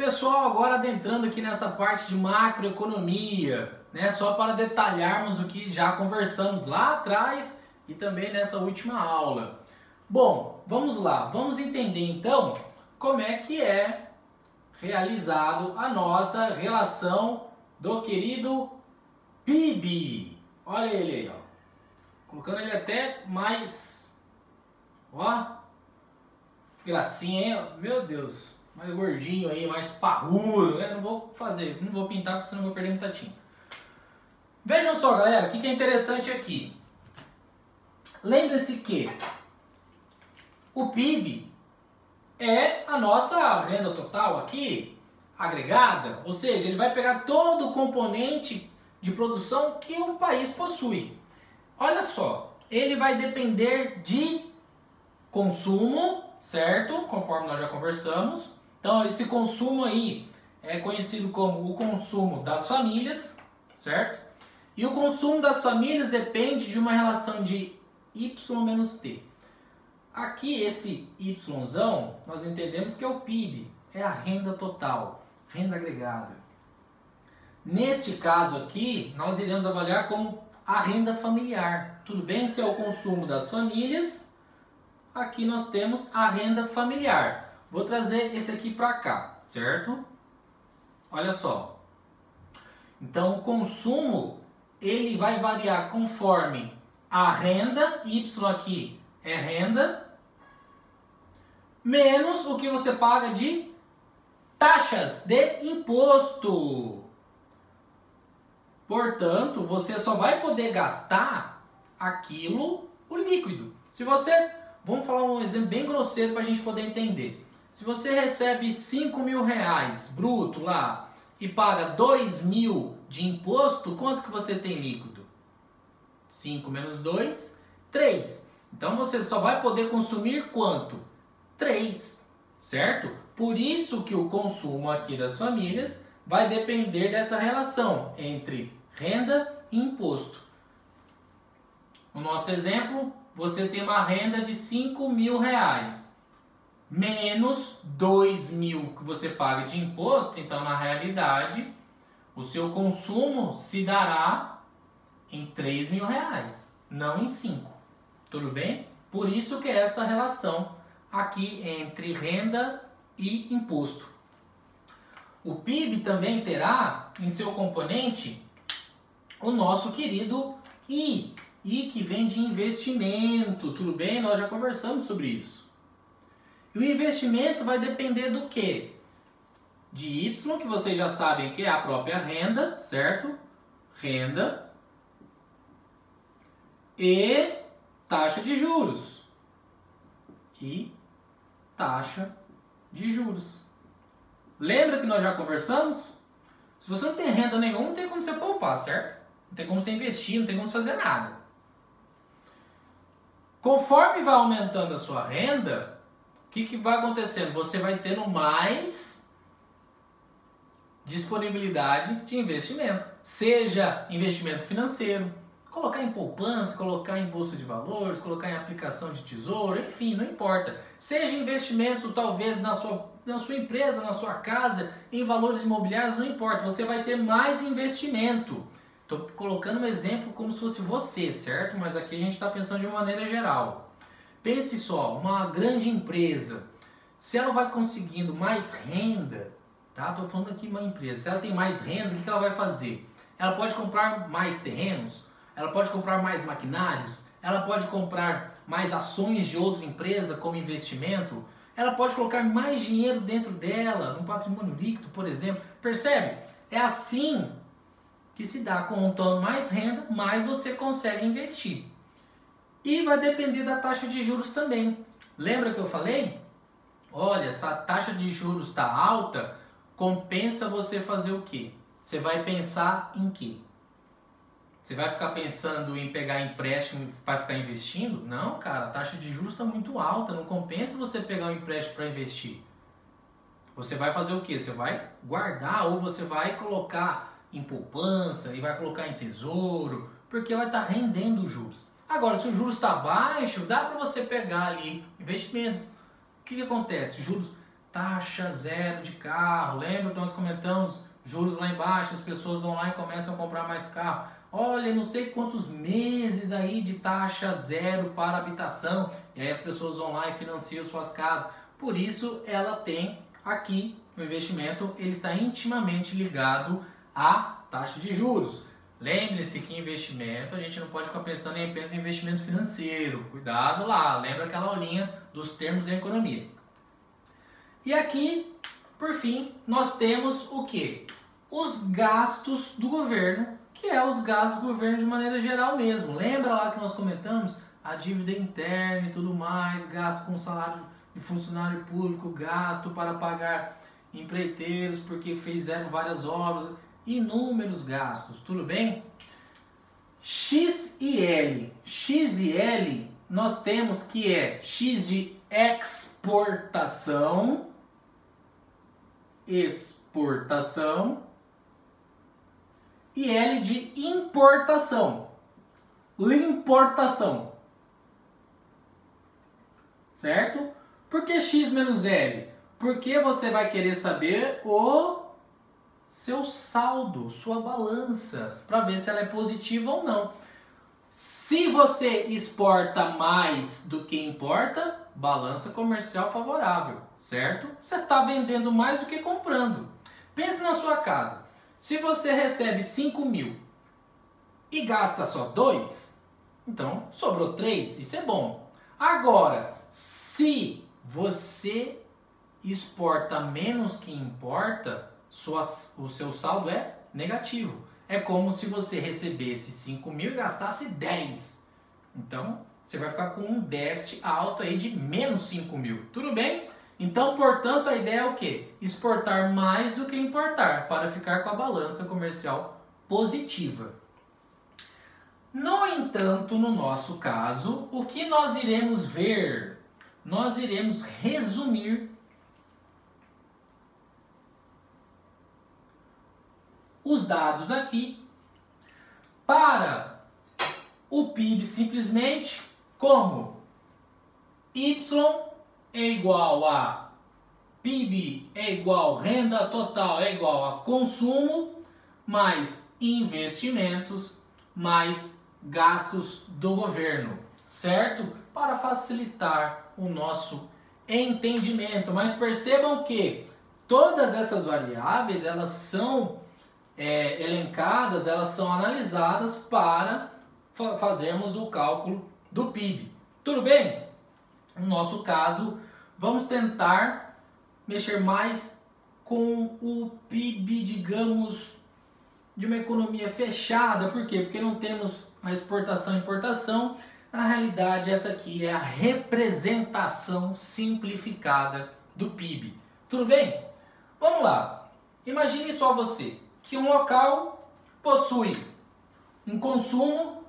Pessoal, agora adentrando aqui nessa parte de macroeconomia, né? Só para detalharmos o que já conversamos lá atrás e também nessa última aula. Bom, vamos lá, vamos entender então como é que é realizado a nossa relação do querido PIB. Olha ele aí, ó. Colocando ele até mais, ó, que gracinha, hein? Meu Deus, mais gordinho aí, mais parrudo, né? Não vou fazer, não vou pintar porque senão eu vou perder muita tinta. Vejam só, galera, o que é interessante aqui. Lembre-se que o PIB é a nossa renda total aqui, agregada, ou seja, ele vai pegar todo o componente de produção que um país possui. Olha só, ele vai depender de consumo, certo? Conforme nós já conversamos. Então, esse consumo aí é conhecido como o consumo das famílias, certo? E o consumo das famílias depende de uma relação de Y menos T. Aqui, esse Yzão, nós entendemos que é o PIB, é a renda total, renda agregada. Neste caso aqui, nós iremos avaliar como a renda familiar. Tudo bem? Se é o consumo das famílias, aqui nós temos a renda familiar. Vou trazer esse aqui para cá, certo? Olha só. Então, o consumo, ele vai variar conforme a renda, Y aqui é renda, menos o que você paga de taxas de imposto. Portanto, você só vai poder gastar aquilo, o líquido. Se você, vamos falar um exemplo bem grosseiro para a gente poder entender. Se você recebe R$5.000 bruto lá e paga 2.000 de imposto, quanto que você tem líquido? 5 menos 2, 3. Então você só vai poder consumir quanto? 3, certo? Por isso que o consumo aqui das famílias vai depender dessa relação entre renda e imposto. No nosso exemplo, você tem uma renda de R$5.000 menos 2.000 que você paga de imposto. Então, na realidade, o seu consumo se dará em R$3.000, não em 5. Tudo bem? Por isso que é essa relação aqui entre renda e imposto. O PIB também terá em seu componente o nosso querido I que vem de investimento, tudo bem? Nós já conversamos sobre isso. E o investimento vai depender do quê? De Y, que vocês já sabem que é a própria renda, certo? Renda e taxa de juros. E taxa de juros. Lembra que nós já conversamos? Se você não tem renda nenhuma, não tem como você poupar, certo? Não tem como você investir, não tem como você fazer nada. Conforme vai aumentando a sua renda, o que vai acontecendo? Você vai tendo mais disponibilidade de investimento. Seja investimento financeiro, colocar em poupança, colocar em bolsa de valores, colocar em aplicação de tesouro, enfim, não importa. Seja investimento talvez na sua empresa, na sua casa, em valores imobiliários, não importa. Você vai ter mais investimento. Estou colocando um exemplo como se fosse você, certo? Mas aqui a gente está pensando de uma maneira geral. Pense só, uma grande empresa, se ela vai conseguindo mais renda, tá? Estou falando aqui uma empresa, se ela tem mais renda, o que ela vai fazer? Ela pode comprar mais terrenos, ela pode comprar mais maquinários, ela pode comprar mais ações de outra empresa como investimento, ela pode colocar mais dinheiro dentro dela, no patrimônio líquido, por exemplo. Percebe? É assim que se dá. Quanto mais renda, mais você consegue investir. E vai depender da taxa de juros também. Lembra que eu falei? Olha, essa taxa de juros está alta, compensa você fazer o quê? Você vai pensar em quê? Você vai ficar pensando em pegar empréstimo para ficar investindo? Não, cara, a taxa de juros está muito alta, não compensa você pegar um empréstimo para investir. Você vai fazer o quê? Você vai guardar ou você vai colocar em poupança e vai colocar em tesouro, porque vai estar rendendo os juros. Agora, se o juros está baixo, dá para você pegar ali investimento. O que acontece? Juros taxa zero de carro. Lembra que nós comentamos juros lá embaixo, as pessoas vão lá e começam a comprar mais carro. Olha, não sei quantos meses aí de taxa zero para habitação. E aí as pessoas vão lá e financiam suas casas. Por isso ela tem aqui, o investimento, ele está intimamente ligado à taxa de juros. Lembre-se que investimento, a gente não pode ficar pensando em apenas investimento financeiro. Cuidado lá, lembra aquela aulinha dos termos em economia. E aqui, por fim, nós temos o quê? Os gastos do governo, que é os gastos do governo de maneira geral mesmo. Lembra lá que nós comentamos? A dívida interna e tudo mais, gasto com salário de funcionário público, gasto para pagar empreiteiros porque fizeram várias obras, inúmeros gastos, tudo bem? X e L. X e L nós temos que é X de exportação, e L de importação, limportação, certo? Por que X menos L? Porque você vai querer saber o seu saldo, sua balança, para ver se ela é positiva ou não. Se você exporta mais do que importa, balança comercial favorável, certo? Você está vendendo mais do que comprando. Pense na sua casa. Se você recebe 5 mil e gasta só 2, então sobrou 3, isso é bom. Agora, se você exporta menos que importa, o seu saldo é negativo. É como se você recebesse 5 mil e gastasse 10. Então, você vai ficar com um déficit alto aí de menos 5 mil. Tudo bem? Então, portanto, a ideia é o quê? Exportar mais do que importar, para ficar com a balança comercial positiva. No entanto, no nosso caso, o que nós iremos ver? Nós iremos resumir os dados aqui para o PIB simplesmente como Y é igual a PIB é igual renda total é igual a consumo mais investimentos mais gastos do governo, certo? Para facilitar o nosso entendimento. Mas percebam que todas essas variáveis, elas são elencadas, elas são analisadas para fazermos o cálculo do PIB. Tudo bem? No nosso caso, vamos tentar mexer mais com o PIB, digamos, de uma economia fechada. Por quê? Porque não temos a exportação e importação. Na realidade, essa aqui é a representação simplificada do PIB. Tudo bem? Vamos lá. Imagine só você que um local possui um consumo,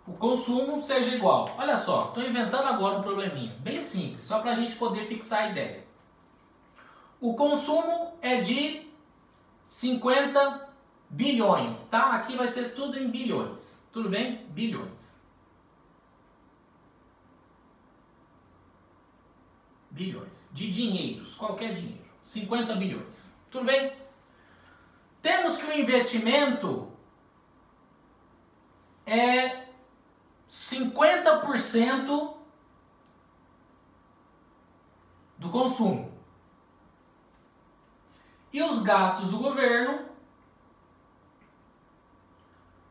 o consumo seja igual. Olha só, estou inventando agora um probleminha, bem simples, só para a gente poder fixar a ideia. O consumo é de 50 bilhões, tá? Aqui vai ser tudo em bilhões, tudo bem? Bilhões. Bilhões de dinheiros, qualquer dinheiro, 50 bilhões. Tudo bem? Temos que o investimento é 50% do consumo. E os gastos do governo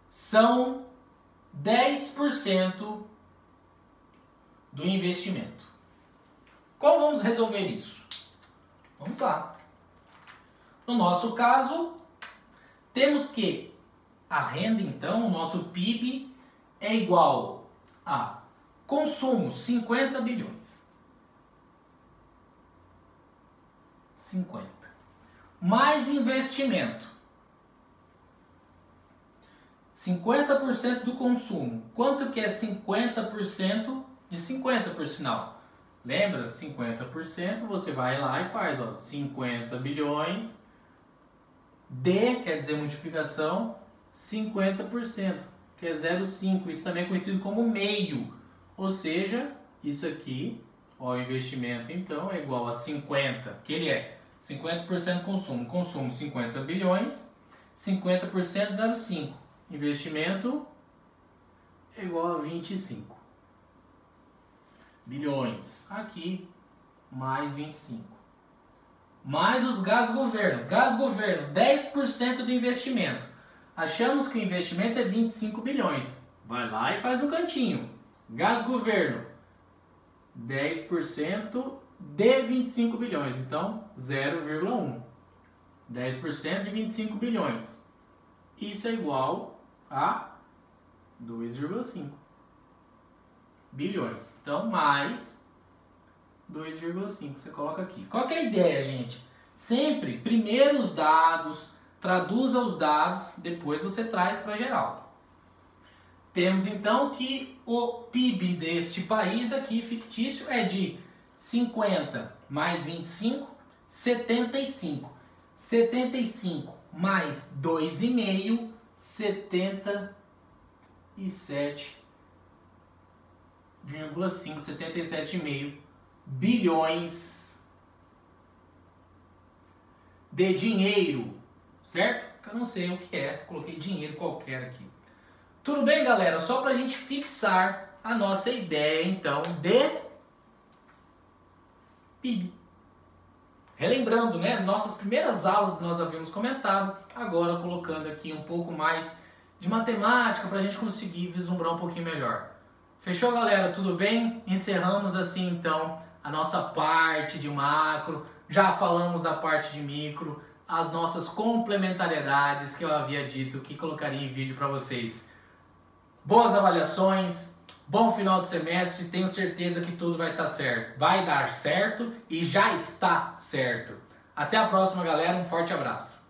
são 10% do investimento. Como vamos resolver isso? Vamos lá. No nosso caso, temos que a renda, então, o nosso PIB é igual a consumo, 50 bilhões. 50. Mais investimento. 50% do consumo. Quanto que é 50% de 50, por sinal? Lembra? 50%, você vai lá e faz, ó, 50 bilhões, D, quer dizer multiplicação, 50%, que é 0,5. Isso também é conhecido como meio. Ou seja, isso aqui Ó, o investimento então é igual a 50, que ele é 50% consumo. Consumo 50 bilhões, 50% 0,5. Investimento é igual a 25 bilhões. Aqui, mais 25. Mais os gastos governo. Gastos governo, 10% do investimento. Achamos que o investimento é 25 bilhões. Vai lá e faz no cantinho. Gastos governo, 10% de 25 bilhões. Então, 0,1. 10% de 25 bilhões. Isso é igual a 2,5 bilhões. Então, mais 2,5. Você coloca aqui. Qual que é a ideia, gente? Sempre, primeiro os dados, traduza os dados, depois você traz para geral. Temos então que o PIB deste país aqui, fictício, é de 50 mais 25, 75. 75 mais 2,5, 77,5 bilhões de dinheiro, certo? Que eu não sei o que é, coloquei dinheiro qualquer aqui. Tudo bem, galera? Só para a gente fixar a nossa ideia, então, de PIB. Relembrando, né? Nossas primeiras aulas nós havíamos comentado, agora colocando aqui um pouco mais de matemática para a gente conseguir vislumbrar um pouquinho melhor. Fechou, galera? Tudo bem? Encerramos assim, então, a nossa parte de macro. Já falamos da parte de micro, as nossas complementariedades que eu havia dito que colocaria em vídeo para vocês. Boas avaliações, bom final de semestre, tenho certeza que tudo vai estar certo. Vai dar certo e já está certo. Até a próxima, galera, um forte abraço.